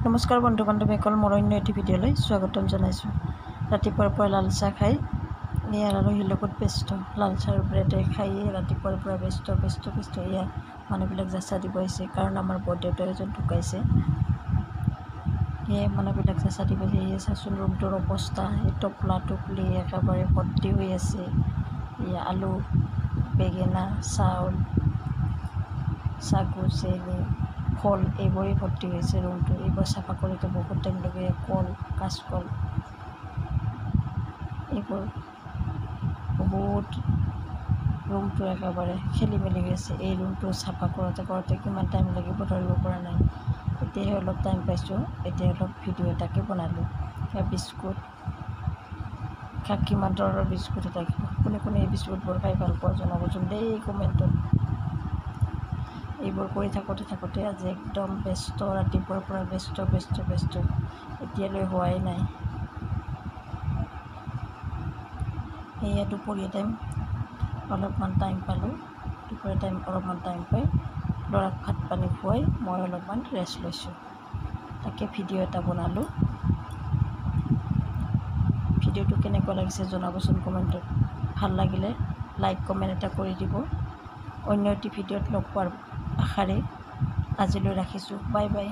নমস্কাৰ বন্ধু বান্ধৱীসকল, মোৰ অন্য এটি ভিডিঅ'লৈ স্বাগতম জনাইছোঁ। ৰাতিপুৱাৰ পৰা লাল চাহ খাই ইয়াৰ আলহীৰ লগত ব্যস্ত। লাল চাহ ব্ৰেডে খাইয়ে ৰাতিপুৱাৰ পৰা ব্যস্ত। এয়া মানুহবিলাক যাচা দিব আহিছে, কাৰণ আমাৰ বৰদেউতা এজন ঢুকাইছে। সেয়ে মানুহবিলাক যাচা দিব আহিছে। এয়া চাচোন ৰুমটোৰ অৱস্থা, এই টোপলা টোপলি একেবাৰে ভৰ্তি হৈ আছে। এয়া আলু, বেঙেনা, চাউল, চাগু, চেনি, ফল এইবোৰেই ভৰ্তি হৈছে ৰুমটো। এইবোৰ চাফা কৰোঁতে বহুত টাইম লাগে। কল, কাচকল এইবোৰ বহুত, ৰুমটো একেবাৰে খেলি মেলি হৈ আছে। এই ৰুমটো চাফা কৰোঁতে কিমান টাইম লাগিব ধৰিব পৰা নাই। এতিয়াহে অলপ টাইম পাইছোঁ, এতিয়া অলপ ভিডিঅ' এটাকে বনালোঁ। বিস্কুট, কিমান ধৰণৰ বিস্কুট এটা, কোনে এই বিস্কুটবোৰ খাই ভাল পোৱা জনাবচোন দেই কমেণ্টত। এইবোৰ কৰি থাকোঁতে আজি একদম ব্যস্ত, ৰাতিপুৱাৰ পৰা ব্যস্ত। এতিয়ালৈ হোৱাই নাই। সেয়া দুপৰীয়া টাইম অলপমান টাইম পালোঁ। দুপৰীয়া টাইম অলপমান টাইম পাই ল'ৰাক ভাত পানী খুৱাই মই অলপমান ৰেষ্ট লৈছোঁ। তাকে ভিডিঅ' এটা বনালোঁ। ভিডিঅ'টো কেনেকুৱা লাগিছে জনাবচোন কমেণ্টত। ভাল লাগিলে লাইক কমেণ্ট এটা কৰি দিব। অন্য এটি ভিডিঅ'ত লগ পোৱাৰ আশাৰে আজিলৈ ৰাখিছোঁ। Bye bye.